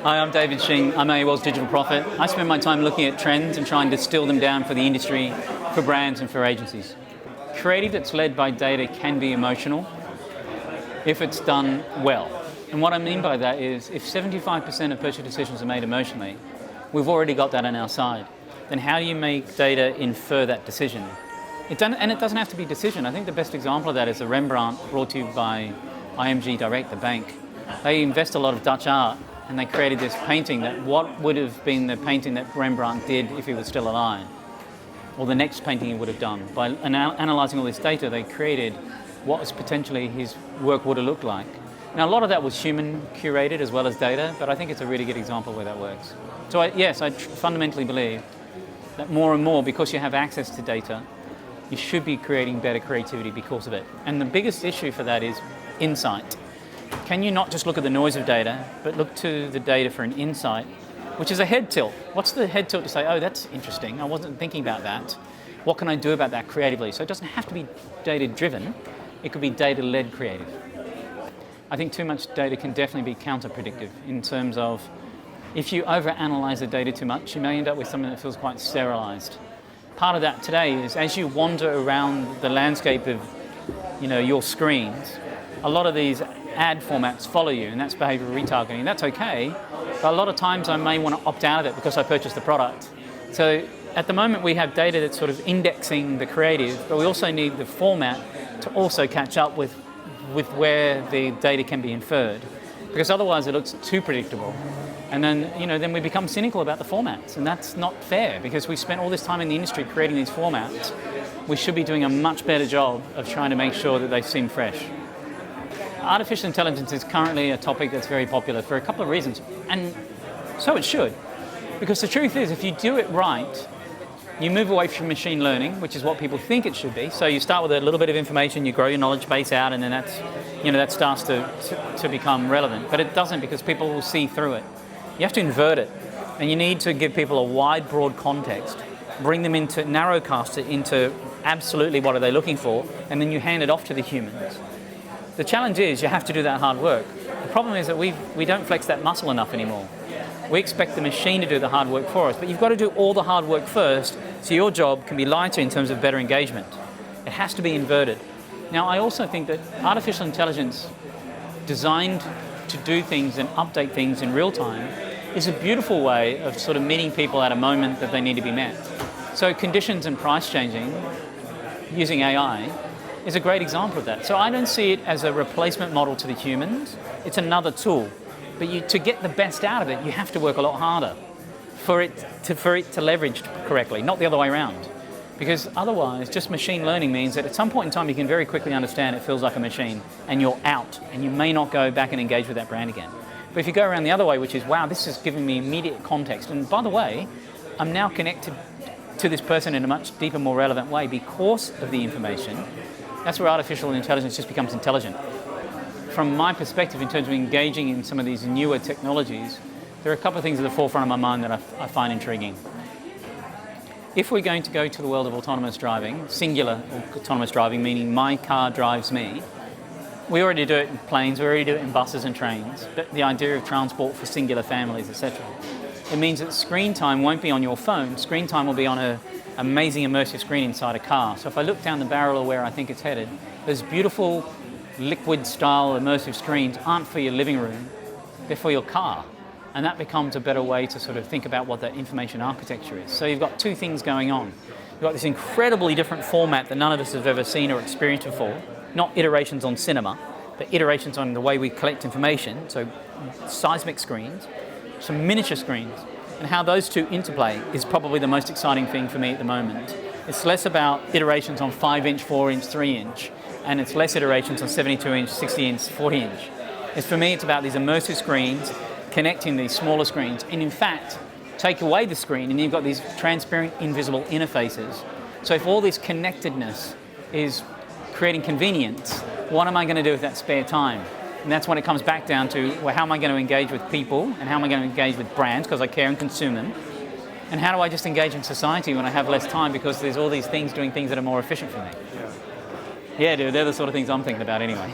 Hi, I'm David Shing. I'm AOL's digital prophet. I spend my time looking at trends and trying to distill them down for the industry, for brands and for agencies. Creative that's led by data can be emotional if it's done well. And what I mean by that is if 75% of purchase decisions are made emotionally, we've already got that on our side. Then how do you make data infer that decision? It doesn't have to be decision. I think the best example of that is the Rembrandt brought to you by IMG Direct, the bank. They invest a lot of Dutch art and they created this painting that what would have been the painting that Rembrandt did if he was still alive, or the next painting he would have done. By analysing all this data, they created what was potentially his work would have looked like. Now, a lot of that was human curated as well as data, but I think it's a really good example where that works. So I fundamentally believe that more and more, because you have access to data, you should be creating better creativity because of it. And the biggest issue for that is insight. Can you not just look at the noise of data, but look to the data for an insight, which is a head tilt. What's the head tilt to say, oh, that's interesting, I wasn't thinking about that. What can I do about that creatively? So it doesn't have to be data-driven, it could be data-led creative. I think too much data can definitely be counterproductive in terms of if you overanalyze the data too much, you may end up with something that feels quite sterilized. Part of that today is as you wander around the landscape of your screens, a lot of these ad formats follow you, and that's behavioral retargeting. That's okay, but a lot of times I may want to opt out of it because I purchased the product. So at the moment we have data that's sort of indexing the creative, but we also need the format to also catch up with where the data can be inferred, because otherwise it looks too predictable. And then we become cynical about the formats, and that's not fair because we spent all this time in the industry creating these formats. We should be doing a much better job of trying to make sure that they seem fresh. Artificial intelligence is currently a topic that's very popular for a couple of reasons, and so it should. Because the truth is, if you do it right, you move away from machine learning, which is what people think it should be. So you start with a little bit of information, you grow your knowledge base out, and then that starts to become relevant. But it doesn't, because people will see through it. You have to invert it, and you need to give people a wide, broad context, bring them into, narrowcast it into absolutely what are they looking for, and then you hand it off to the humans. The challenge is you have to do that hard work. The problem is that we don't flex that muscle enough anymore. We expect the machine to do the hard work for us, but you've got to do all the hard work first so your job can be lighter in terms of better engagement. It has to be inverted. Now, I also think that artificial intelligence designed to do things and update things in real time is a beautiful way of sort of meeting people at a moment that they need to be met. So conditions and price changing using AI is a great example of that. So I don't see it as a replacement model to the humans. It's another tool. But to get the best out of it, you have to work a lot harder for it to leverage correctly, not the other way around. Because otherwise, just machine learning means that at some point in time, you can very quickly understand it feels like a machine, and you're out, and you may not go back and engage with that brand again. But if you go around the other way, which is, wow, this is giving me immediate context, and by the way, I'm now connected to this person in a much deeper, more relevant way because of the information. That's where artificial intelligence just becomes intelligent. From my perspective, in terms of engaging in some of these newer technologies, there are a couple of things at the forefront of my mind that I find intriguing. If we're going to go to the world of autonomous driving, singular autonomous driving, meaning my car drives me, we already do it in planes, we already do it in buses and trains, but the idea of transport for singular families, etc. It means that screen time won't be on your phone, screen time will be on an amazing immersive screen inside a car. So if I look down the barrel of where I think it's headed, those beautiful liquid-style immersive screens aren't for your living room, they're for your car. And that becomes a better way to sort of think about what that information architecture is. So you've got two things going on. You've got this incredibly different format that none of us have ever seen or experienced before, not iterations on cinema, but iterations on the way we collect information, so seismic screens, some miniature screens, and how those two interplay is probably the most exciting thing for me at the moment. It's less about iterations on 5-inch, 4-inch, 3-inch, and it's less iterations on 72-inch, 60-inch, 40-inch. For me, it's about these immersive screens connecting these smaller screens, and in fact, take away the screen and you've got these transparent, invisible interfaces. So if all this connectedness is creating convenience, what am I going to do with that spare time? And that's when it comes back down to, well, how am I going to engage with people, and how am I going to engage with brands because I care and consume them, and how do I just engage in society when I have less time because there's all these things doing things that are more efficient for me? Yeah, dude, they're the sort of things I'm thinking about anyway.